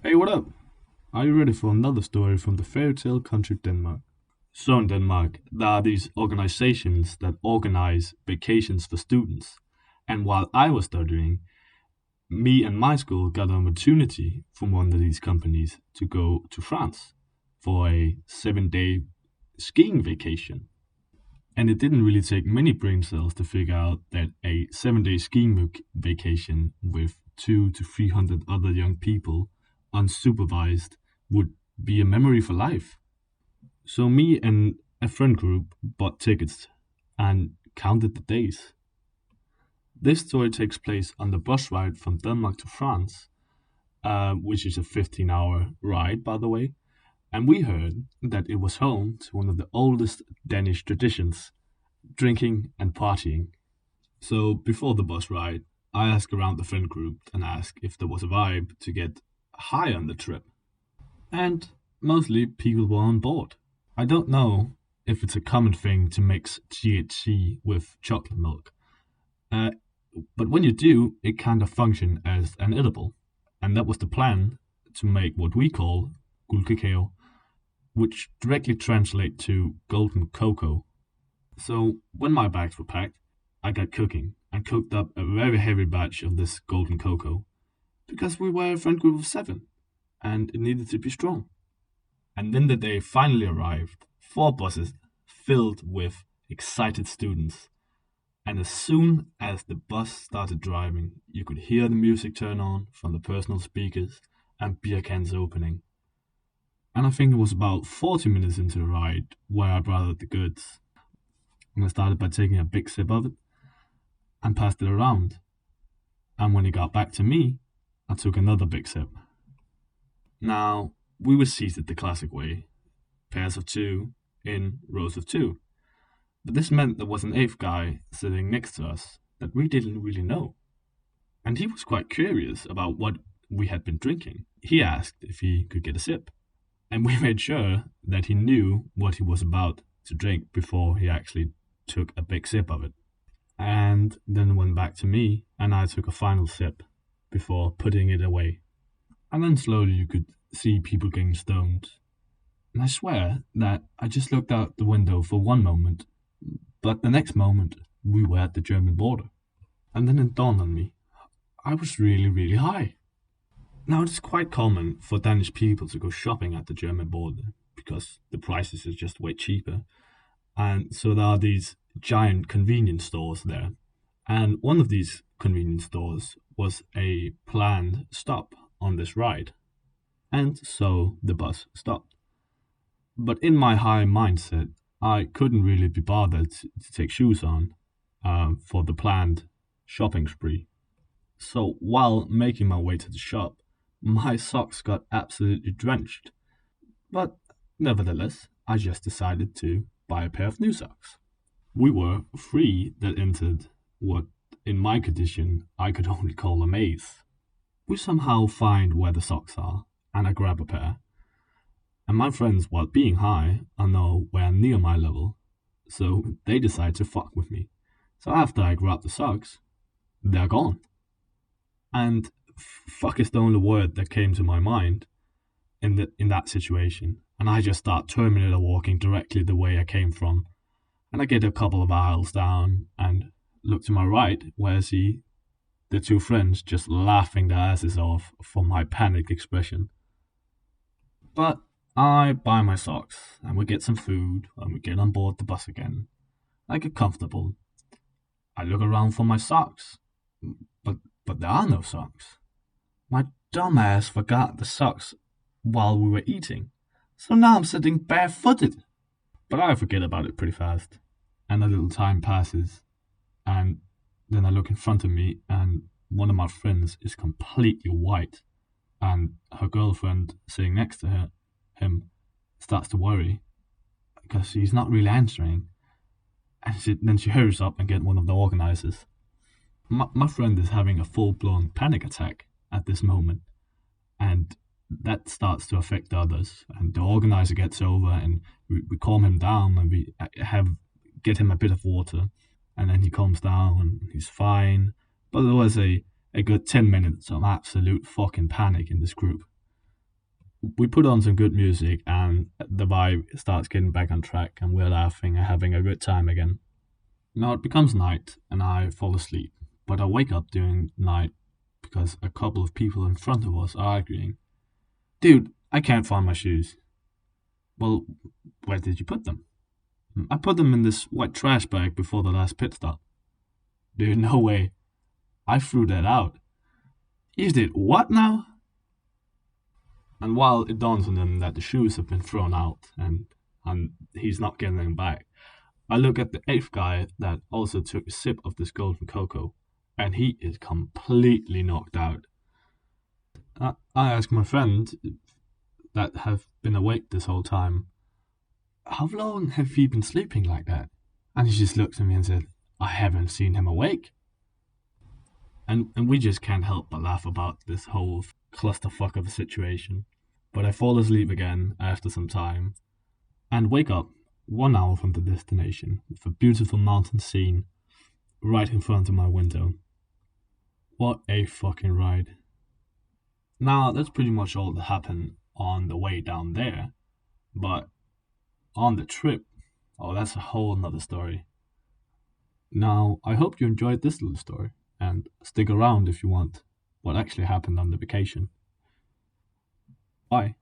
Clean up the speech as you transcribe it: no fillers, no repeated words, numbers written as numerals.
Hey, what up? Are you ready for another story from the fairy tale country Denmark? So, in Denmark, there are these organizations that organize vacations for students. And while I was studying, me and my school got an opportunity from one of these companies to go to France for a 7 day skiing vacation. And it didn't really take many brain cells to figure out that a 7 day skiing vacation with 200 to 300 other young people, unsupervised, would be a memory for life. So, me and a friend group bought tickets and counted the days. This story takes place on the bus ride from Denmark to France, which is a 15-hour ride, by the way. And we heard that it was home to one of the oldest Danish traditions, drinking and partying. So before the bus ride, I asked around the friend group and asked if there was a vibe to get high on the trip. And mostly people were on board. I don't know if it's a common thing to mix THC with chocolate milk, uh, but when you do, it kind of functions as an edible. And that was the plan, to make what we call guldkakao, which directly translates to golden cocoa. So when my bags were packed, I got cooking and cooked up a very heavy batch of this golden cocoa because we were a friend group of seven and it needed to be strong. And then the day finally arrived, four buses filled with excited students. And as soon as the bus started driving, you could hear the music turn on from the personal speakers and beer cans opening. And I think it was about 40 minutes into the ride where I brought out the goods. And I started by taking a big sip of it and passed it around. And when it got back to me, I took another big sip. Now, we were seated the classic way, pairs of two in rows of two. But this meant there was an eighth guy sitting next to us that we didn't really know. And he was quite curious about what we had been drinking. He asked if he could get a sip. And we made sure that he knew what he was about to drink before he actually took a big sip of it. And then went back to me, and I took a final sip before putting it away. And then slowly you could see people getting stoned. And I swear that I just looked out the window for one moment, but the next moment we were at the German border. And then it dawned on me, I was really, really high. Now it is quite common for Danish people to go shopping at the German border because the prices are just way cheaper. And so there are these giant convenience stores there. And one of these convenience stores was a planned stop on this ride. And so the bus stopped. But in my high mindset, I couldn't really be bothered to take shoes on for the planned shopping spree. So while making my way to the shop, my socks got absolutely drenched. But nevertheless, I just decided to buy a pair of new socks. We were three that entered what, in my condition, I could only call a maze. We somehow find where the socks are, and I grab a pair. And my friends, while being high, are nowhere near my level, so they decide to fuck with me. So after I grab the socks, they're gone. And fuck is the only word that came to my mind in that situation. And I just start Terminator walking directly the way I came from. And I get a couple of aisles down and look to my right, where I see the two friends just laughing their asses off for my panicked expression. But I buy my socks, and we get some food, and we get on board the bus again. I get comfortable. I look around for my socks, but there are no socks. My dumbass forgot the socks while we were eating, so now I'm sitting barefooted. But I forget about it pretty fast, and a little time passes, and then I look in front of me, and one of my friends is completely white, and her girlfriend sitting next to him starts to worry because he's not really answering. And then she hurries up and gets one of the organizers. My friend is having a full-blown panic attack at this moment, and that starts to affect the others. And the organizer gets over, and we calm him down, and we get him a bit of water, and then he calms down, and he's fine. But there was a good 10 minutes of absolute fucking panic in this group. We put on some good music, and the vibe starts getting back on track, and we're laughing and having a good time again. Now it becomes night, and I fall asleep, but I wake up during night because a couple of people in front of us are arguing. Dude, I can't find my shoes. Well, where did you put them? I put them in this white trash bag before the last pit stop. Dude, no way. I threw that out. You did what now? And while it dawns on him that the shoes have been thrown out and he's not getting them back, I look at the eighth guy that also took a sip of this golden cocoa, and he is completely knocked out. I ask my friend that have been awake this whole time, how long have you been sleeping like that? And he just looked at me and said, I haven't seen him awake. And we just can't help but laugh about this whole clusterfuck of a situation. But I fall asleep again after some time and wake up 1 hour from the destination with a beautiful mountain scene right in front of my window. What a fucking ride. Now, that's pretty much all that happened on the way down there, but on the trip, oh, that's a whole nother story. Now, I hope you enjoyed this little story, and stick around if you want what actually happened on the vacation. Bye.